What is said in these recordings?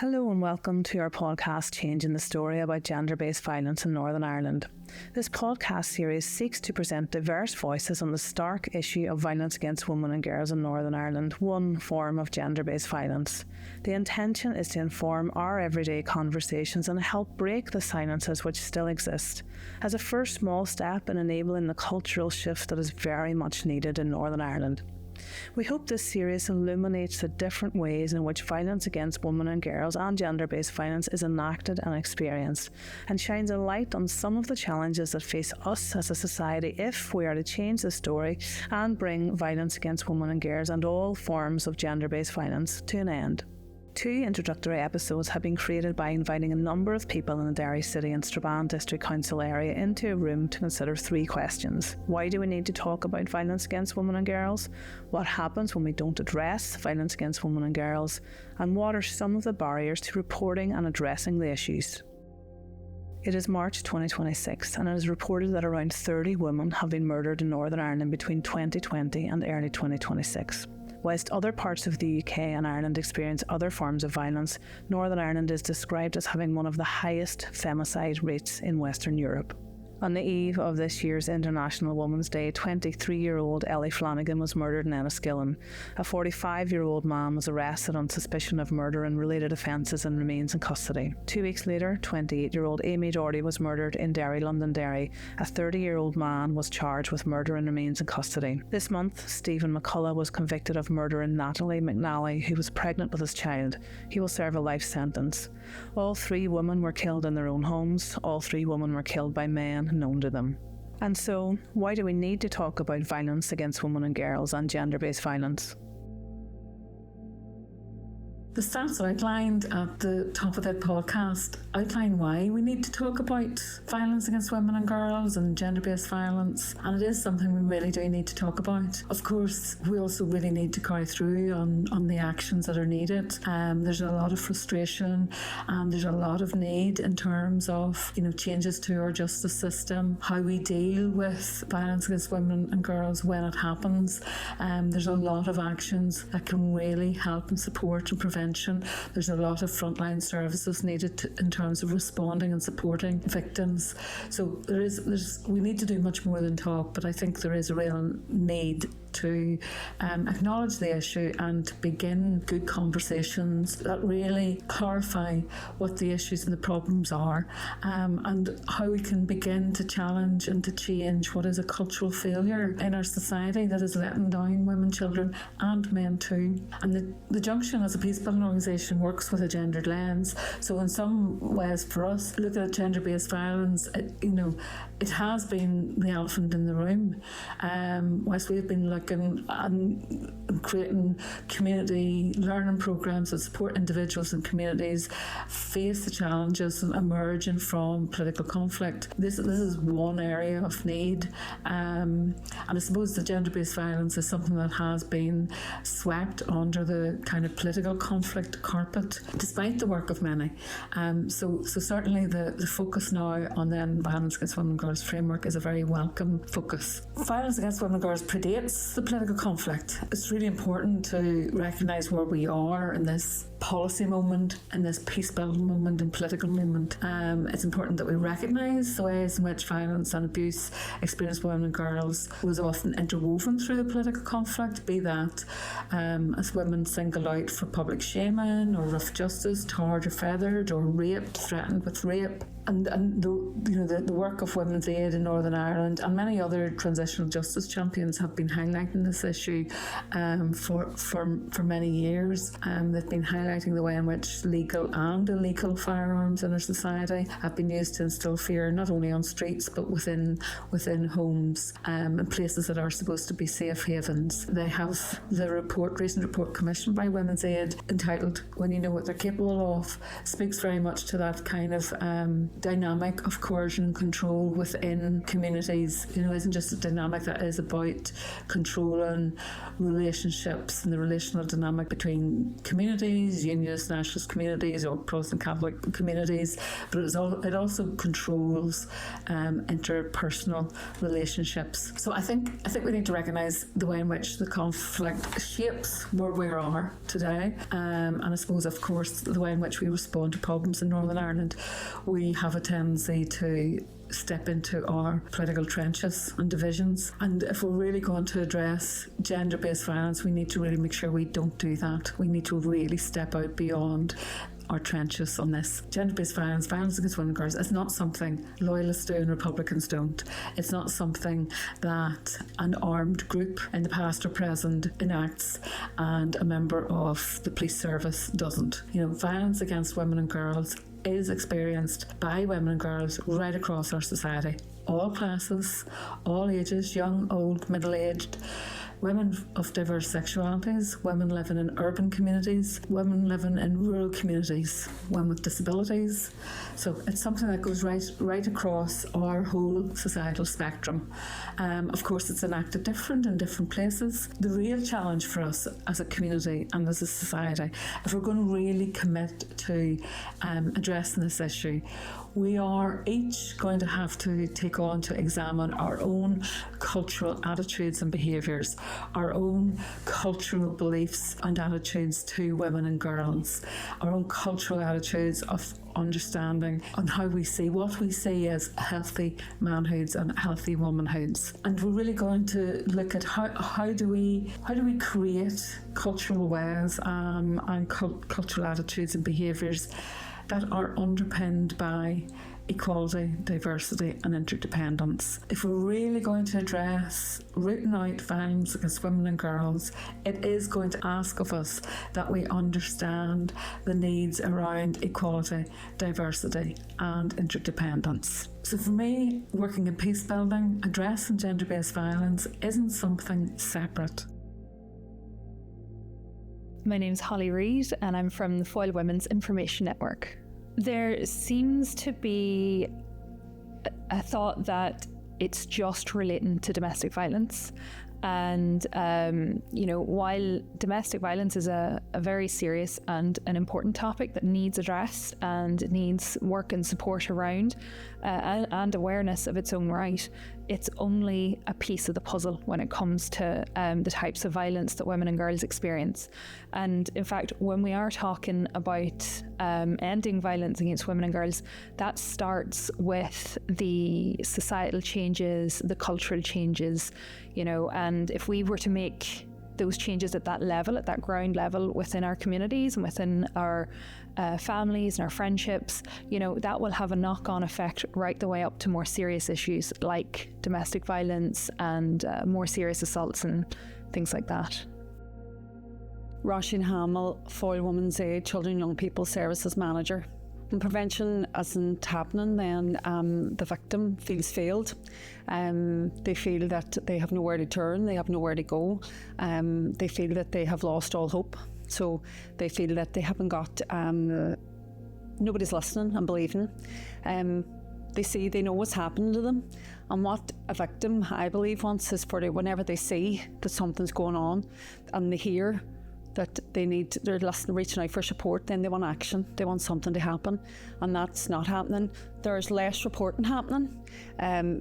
Hello and welcome to our podcast Changing the Story about gender-based violence in Northern Ireland. This podcast series seeks to present diverse voices on the stark issue of violence against women and girls in Northern Ireland, one form of gender-based violence. The intention is to inform our everyday conversations and help break the silences which still exist, as a first small step in enabling the cultural shift that is very much needed in Northern Ireland. We hope this series illuminates the different ways in which violence against women and girls and gender-based violence is enacted and experienced, and shines a light on some of the challenges that face us as a society if we are to change the story and bring violence against women and girls and all forms of gender-based violence to an end. 2 introductory episodes have been created by inviting a number of people in the Derry City and Strabane District Council area into a room to consider 3 questions. Why do we need to talk about violence against women and girls? What happens when we don't address violence against women and girls? And what are some of the barriers to reporting and addressing the issues? It is March 2026 and it is reported that around 30 women have been murdered in Northern Ireland between 2020 and early 2026. Whilst other parts of the UK and Ireland experience other forms of violence, Northern Ireland is described as having one of the highest femicide rates in Western Europe. On the eve of this year's International Women's Day, 23-year-old Ellie Flanagan was murdered in Enniskillen. A 45-year-old man was arrested on suspicion of murder and related offences and remains in custody. 2 weeks later, 28-year-old Amy Doherty was murdered in Derry, Londonderry. A 30-year-old man was charged with murder and remains in custody. This month, Stephen McCullough was convicted of murdering Natalie McNally, who was pregnant with his child. He will serve a life sentence. All 3 women were killed in their own homes. All 3 women were killed by men known to them. And so, why do we need to talk about violence against women and girls and gender-based violence? The stats outlined at the top of that podcast outline why we need to talk about violence against women and girls and gender-based violence, and it is something we really do need to talk about. Of course, we also really need to carry through on the actions that are needed. There's a lot of frustration and there's a lot of need in terms of changes to our justice system, how we deal with violence against women and girls when it happens. There's a lot of actions that can really help and support and prevent. There's a lot of frontline services needed in terms of responding and supporting victims. So we need to do much more than talk, but I think there is a real need to acknowledge the issue and begin good conversations that really clarify what the issues and the problems are, and how we can begin to challenge and to change what is a cultural failure in our society that is letting down women, children and men too. And the Junction as a peace building organisation works with a gendered lens. So in some ways for us, looking at gender-based violence, it has been the elephant in the room. Whilst we've been looking and creating community learning programs that support individuals and communities face the challenges emerging from political conflict. This is one area of need, and I suppose the gender-based violence is something that has been swept under the kind of political conflict carpet, despite the work of many. So certainly the focus now on the violence against women and girls framework is a very welcome focus. Violence against women and girls predates the political conflict. It's really important to recognise where we are in this policy moment, in this peace building moment and political moment. It's important that we recognise the ways in which violence and abuse experienced by women and girls was often interwoven through the political conflict, be that as women singled out for public shaming or rough justice, tarred or feathered or raped, threatened with rape. And the work of Women's Aid in Northern Ireland and many other transitional justice champions have been highlighting this issue for many years. They've been highlighting the way in which legal and illegal firearms in our society have been used to instill fear not only on streets but within homes and places that are supposed to be safe havens. They have the recent report commissioned by Women's Aid entitled "When You Know What They're Capable Of" speaks very much to that kind of dynamic of coercion and control within communities. Isn't just a dynamic that is about controlling relationships and the relational dynamic between communities, communities, unionist, nationalist communities, or Protestant Catholic communities, but it also controls interpersonal relationships. So I think we need to recognise the way in which the conflict shapes where we are today, and I suppose, of course, the way in which we respond to problems in Northern Ireland. We have a tendency to step into our political trenches and divisions, and if we're really going to address gender-based violence, we need to really make sure we don't do that. We need to really step out beyond our trenches on this. Gender-based violence against women and girls, is not something Loyalists do and Republicans don't. It's not something that an armed group in the past or present enacts and a member of the police service doesn't. Violence against women and girls is experienced by women and girls right across our society. All classes, all ages, young, old, middle-aged, women of diverse sexualities, women living in urban communities, women living in rural communities, women with disabilities. So it's something that goes right across our whole societal spectrum. Of course, it's enacted different in different places. The real challenge for us as a community and as a society, if we're going to really commit to addressing this issue, we are each going to have to take on to examine our own cultural attitudes and behaviours, our own cultural beliefs and attitudes to women and girls, our own cultural attitudes of understanding on how we see what we see as healthy manhoods and healthy womanhoods. And we're really going to look at how do we create cultural ways and cultural attitudes and behaviours that are underpinned by equality, diversity and interdependence. If we're really going to address rooting out violence against women and girls, it is going to ask of us that we understand the needs around equality, diversity and interdependence. So for me, working in peace building, addressing gender-based violence isn't something separate. My name's Holly Reid and I'm from the Foyle Women's Information Network. There seems to be a thought that it's just relating to domestic violence. And, while domestic violence is a very serious and an important topic that needs addressed and needs work and support around and awareness of its own right, it's only a piece of the puzzle when it comes to the types of violence that women and girls experience. And in fact, when we are talking about ending violence against women and girls, that starts with the societal changes, the cultural changes, and if we were to make those changes at that level, at that ground level within our communities and within our families and our friendships, that will have a knock-on effect right the way up to more serious issues like domestic violence and more serious assaults and things like that. Roisin Hamill, Foyle Women's Aid Children and Young People Services Manager. When prevention isn't happening, then the victim feels failed. They feel that they have nowhere to turn, they have nowhere to go. They feel that they have lost all hope. So they feel that they haven't got, nobody's listening and believing. They know what's happening to them. And what a victim, I believe, wants is for whenever they see that something's going on and they hear that they're listening, reaching out for support, then they want action, they want something to happen, and that's not happening. There's less reporting happening,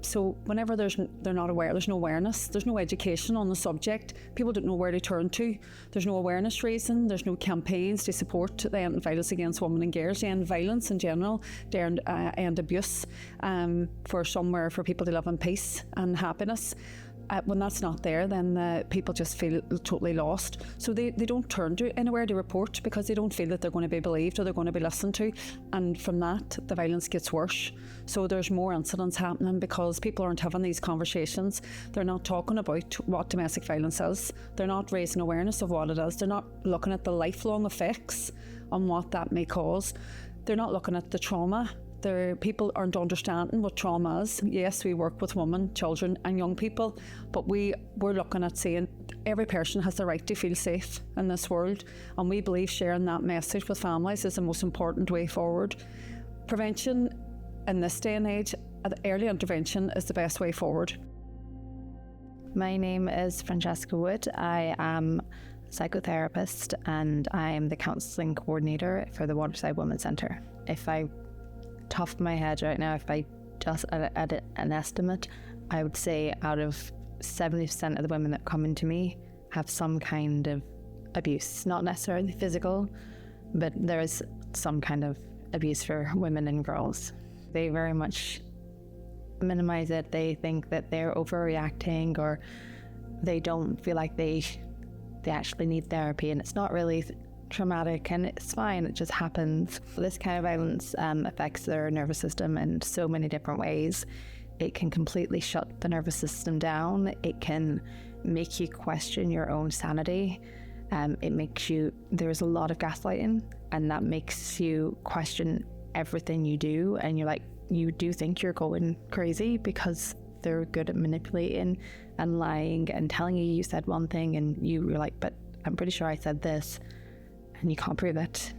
so whenever they're not aware, there's no awareness, there's no education on the subject, people don't know where to turn to, there's no awareness raising, there's no campaigns to support the end violence against women and girls, the end violence in general, the end abuse, for somewhere for people to live in peace and happiness. When that's not there, then people just feel totally lost. So they don't turn to anywhere to report because they don't feel that they're going to be believed or they're going to be listened to. And from that, the violence gets worse. So there's more incidents happening because people aren't having these conversations. They're not talking about what domestic violence is. They're not raising awareness of what it is. They're not looking at the lifelong effects on what that may cause. They're not looking at the trauma. People aren't understanding what trauma is. Yes, we work with women, children and young people, but we're looking at saying every person has the right to feel safe in this world, and we believe sharing that message with families is the most important way forward. Prevention in this day and age, early intervention is the best way forward. My name is Francesca Wood. I am psychotherapist, and I am the counselling coordinator for the Waterside Women's Centre. If I top of my head right now, if I just at an estimate, I would say out of 70% of the women that come into me have some kind of abuse, not necessarily physical, but there is some kind of abuse for women and girls. They very much minimize it. They think that they're overreacting, or they don't feel like they actually need therapy, and it's not really traumatic and it's fine, it just happens. This kind of violence affects their nervous system in so many different ways. It can completely shut the nervous system down. It can make you question your own sanity. There's a lot of gaslighting, and that makes you question everything you do, and you do think you're going crazy because they're good at manipulating and lying and telling you said one thing and you're like, but I'm pretty sure I said this, and you can't prove it.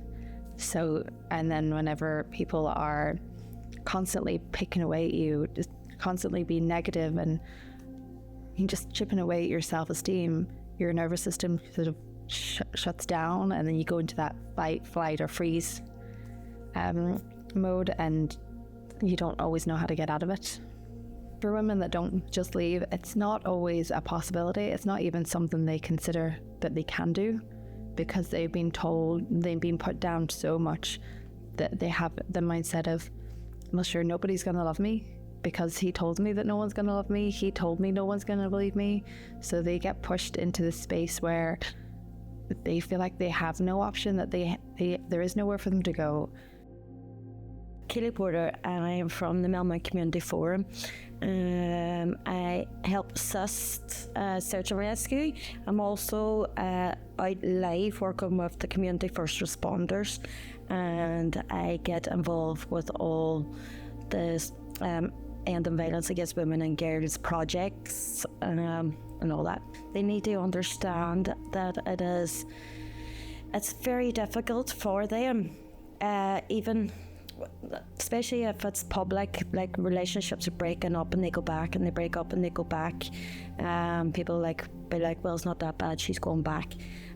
So, and then whenever people are constantly picking away at you, just constantly being negative and you just chipping away at your self-esteem, your nervous system sort of shuts down, and then you go into that fight, flight or freeze mode, and you don't always know how to get out of it. For women that don't just leave, it's not always a possibility. It's not even something they consider that they can do, because they've been put down so much that they have the mindset of, well, sure, nobody's going to love me because he told me that no one's going to love me. He told me no one's going to believe me. So they get pushed into the space where they feel like they have no option, that there is nowhere for them to go. Keely Porter, and I am from the Melbourne Community Forum. I help assist search and rescue. I'm also out live working with the community first responders, and I get involved with all the ending violence against women and girls projects and all that. They need to understand that it's very difficult for them, even especially if it's public, like relationships are breaking up and they go back, and they break up and they go back. People be like, well, it's not that bad, she's going back.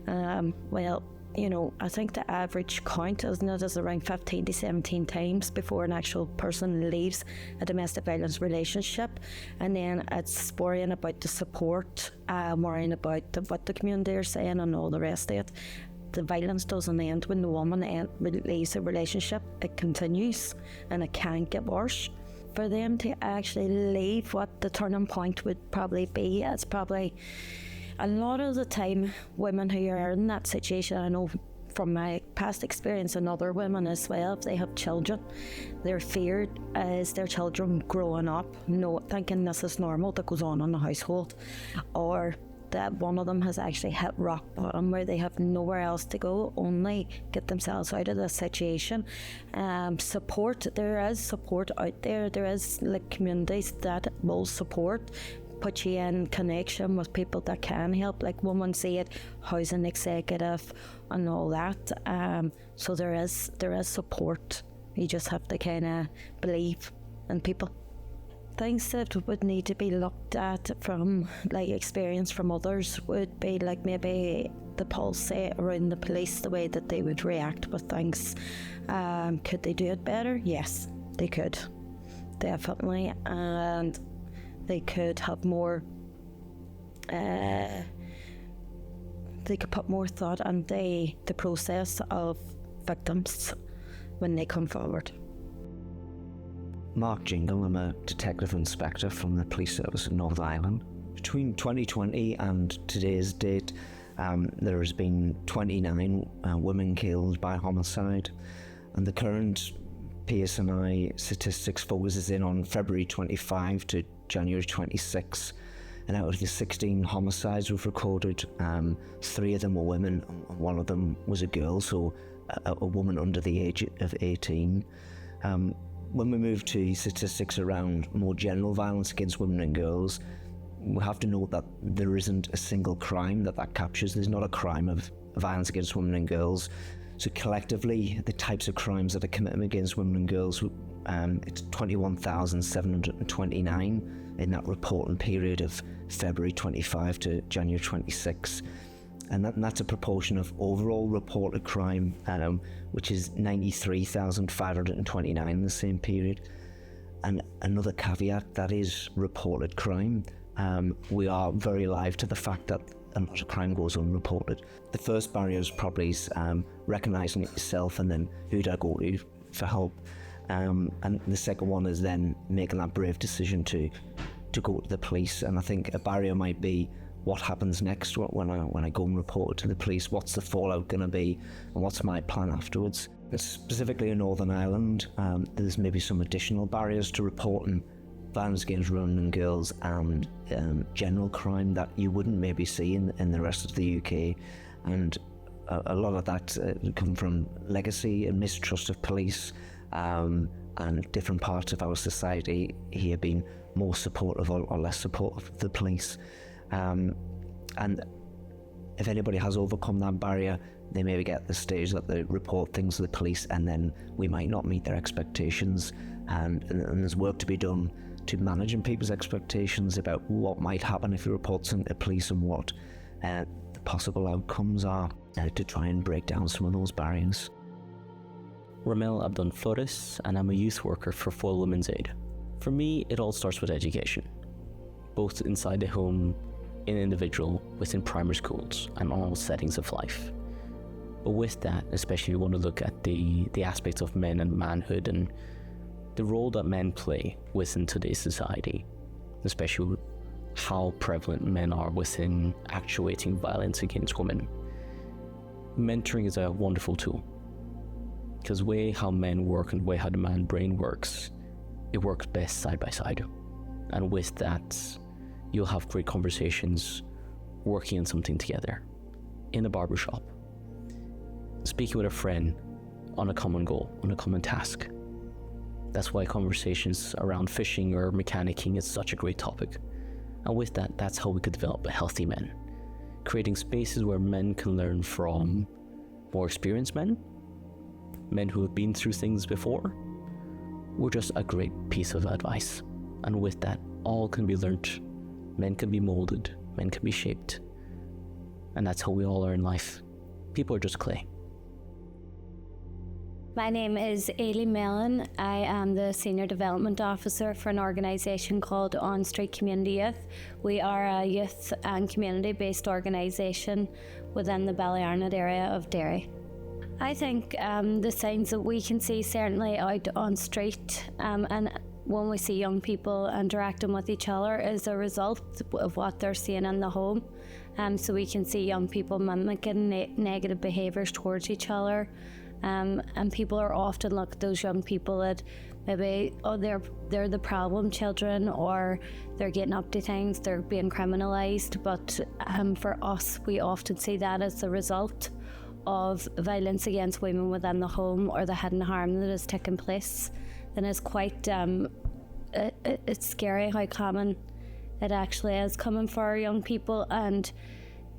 Well, I think the average count, isn't it, is around 15 to 17 times before an actual person leaves a domestic violence relationship. And then it's worrying about the support, worrying about what the community are saying and all the rest of it. The violence doesn't end when the woman leaves a relationship. It continues, and it can get worse. For them to actually leave, what the turning point would probably be, it's probably a lot of the time women who are in that situation, I know from my past experience and other women as well, if they have children, they're feared as their children growing up, thinking this is normal that goes on in the household, or that one of them has actually hit rock bottom where they have nowhere else to go, only get themselves out of this situation. Support, there is support out there. There is communities that will support, put you in connection with people that can help, like Women's Aid, Housing Executive and all that. So there is support. You just have to kind of believe in people. Things that would need to be looked at from experience from others would be maybe the policy around the police, the way that they would react with things. Could they do it better? Yes, they could, definitely, and they could have more. They could put more thought into the process of victims when they come forward. Mark Jingle, I'm a detective inspector from the police service in Northern Ireland. Between 2020 and today's date, there has been 29 women killed by homicide, and the current PSNI statistics focuses in on February 25 to January 26, and out of the 16 homicides we've recorded, 3 of them were women and 1 of them was a girl, so a woman under the age of 18. When we move to statistics around more general violence against women and girls, we have to note that there isn't a single crime that captures. There's not a crime of violence against women and girls. So collectively, the types of crimes that are committed against women and girls, it's 21,729 in that reporting period of February 25 to January 26. and that's a proportion of overall reported crime, which is 93,529 in the same period. And another caveat, that is reported crime. We are very alive to the fact that a lot of crime goes unreported. The first barrier is probably recognising it yourself, and then who do I go to for help? And the second one is then making that brave decision to go to the police. And I think a barrier might be, what happens next when I go and report it to the police? What's the fallout going to be, and what's my plan afterwards? Specifically in Northern Ireland, there's maybe some additional barriers to reporting violence against women and girls and general crime that you wouldn't maybe see in the rest of the UK. And a lot of that come from legacy and mistrust of police, and different parts of our society here being more supportive or less supportive of the police. And if anybody has overcome that barrier, they maybe get to the stage that they report things to the police, and then we might not meet their expectations, and there's work to be done to managing people's expectations about what might happen if you report something to police, and what the possible outcomes are, to try and break down some of those barriers. Ramel Abdon Flores, and I'm a youth worker for Foyle Women's Aid. For me, it all starts with education, both inside the home, in individual, within primary schools, and all settings of life. But with that, especially we want to look at the aspects of men and manhood and the role that men play within today's society, especially how prevalent men are within actuating violence against women. Mentoring is a wonderful tool, because the way how men work and the way how the man brain works, it works best side by side. And with that, you'll have great conversations working on something together, in a barbershop, speaking with a friend on a common goal, on a common task. That's why conversations around fishing or mechanicking is such a great topic. And with that, that's how we could develop a healthy man, creating spaces where men can learn from more experienced men who have been through things before, or just a great piece of advice. And with that, all can be learnt. Men can be molded, men can be shaped. And that's how we all are in life. People are just clay. My name is Ailey Mellon. I am the Senior Development Officer for an organisation called On Street Community Youth. We are a youth and community-based organisation within the Ballyarnett area of Derry. I think the signs that we can see certainly out on street and when we see young people interacting with each other is a result of what they're seeing in the home. So we can see young people mimicking negative behaviours towards each other. And people are often looking at those young people that maybe, they're the problem children, or they're getting up to things, they're being criminalised. But for us, we often see that as the result of violence against women within the home, or the hidden harm that is taking place. And it's quite, it's scary how common it actually is coming for our young people, and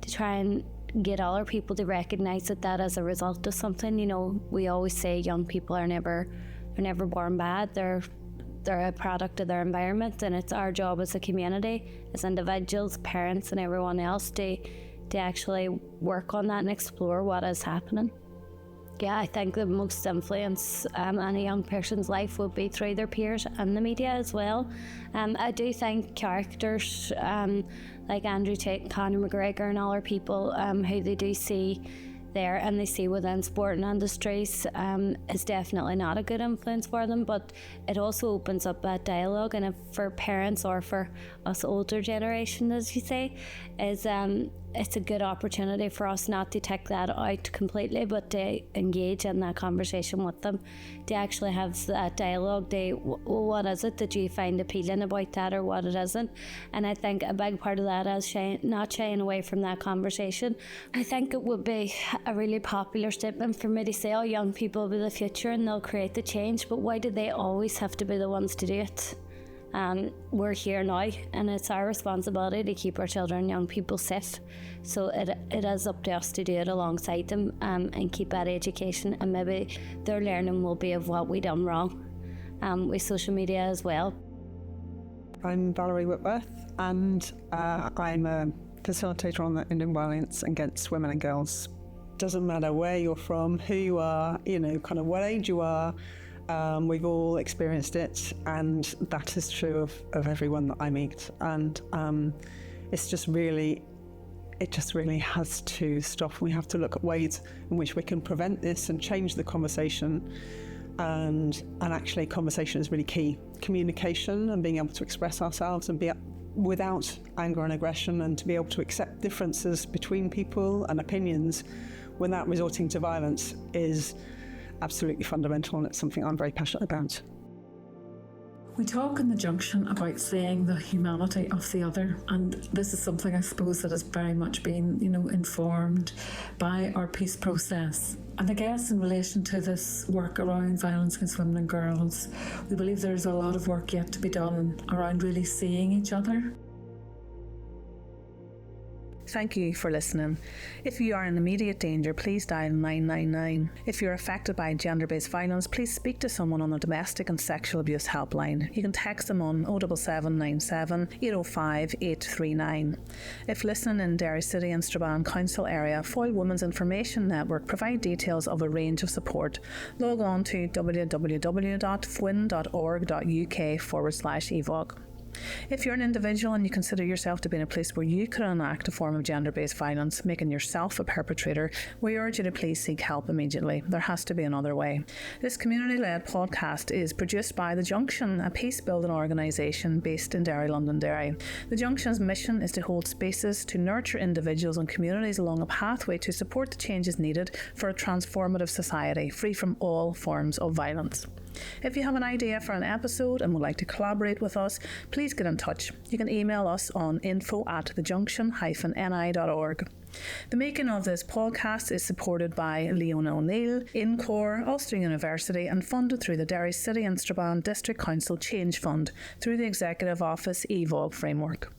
to try and get other people to recognise that is a result of something. You know, we always say young people are never born bad. They're a product of their environment, and it's our job as a community, as individuals, parents, and everyone else to actually work on that and explore what is happening. Yeah, I think the most influence in a young person's life would be through their peers and the media as well. I do think characters like Andrew Tate and Conor McGregor and other people who they do see there and they see within sporting industries is definitely not a good influence for them, but it also opens up that dialogue, and if for parents or for us older generation, as you say, is it's a good opportunity for us not to take that out completely, but to engage in that conversation with them, to actually have that dialogue. What is it that you find appealing about that, or what it isn't? And I think a big part of that is not shying away from that conversation. I think it would be a really popular statement for me to say, oh, young people will be the future and they'll create the change, but why do they always have to be the ones to do it? We're here now, and it's our responsibility to keep our children and young people safe. So it is up to us to do it alongside them and keep that education, and maybe their learning will be of what we done wrong with social media as well. I'm Valerie Whitworth, and I'm a facilitator on the Indian violence against women and girls. Doesn't matter where you're from, who you are, kind of what age you are. We've all experienced it, and that is true of everyone that I meet. And it just really has to stop. We have to look at ways in which we can prevent this and change the conversation. And actually, conversation is really key. Communication and being able to express ourselves and be without anger and aggression, and to be able to accept differences between people and opinions without resorting to violence is absolutely fundamental, and it's something I'm very passionate about. We talk in the Junction about seeing the humanity of the other, and this is something I suppose that has very much been, informed by our peace process. And I guess in relation to this work around violence against women and girls, we believe there's a lot of work yet to be done around really seeing each other. Thank you for listening. If you are in immediate danger, please dial 999. If you're affected by gender-based violence, please speak to someone on the Domestic and Sexual Abuse Helpline. You can text them on 07797 805 839. If listening in Derry City and Strabane Council area, Foyle Women's Information Network provide details of a range of support. Log on to www.fwin.org.uk/EVAWG. If you're an individual and you consider yourself to be in a place where you could enact a form of gender-based violence, making yourself a perpetrator, we urge you to please seek help immediately. There has to be another way. This community-led podcast is produced by The Junction, a peace-building organisation based in Derry, Londonderry. The Junction's mission is to hold spaces to nurture individuals and communities along a pathway to support the changes needed for a transformative society, free from all forms of violence. If you have an idea for an episode and would like to collaborate with us, please get in touch. You can email us on info@thejunction-ni.org. The making of this podcast is supported by Leona O'Neill, Incor, Ulster University, and funded through the Derry City and Strabane District Council Change Fund through the Executive Office EVAWG framework.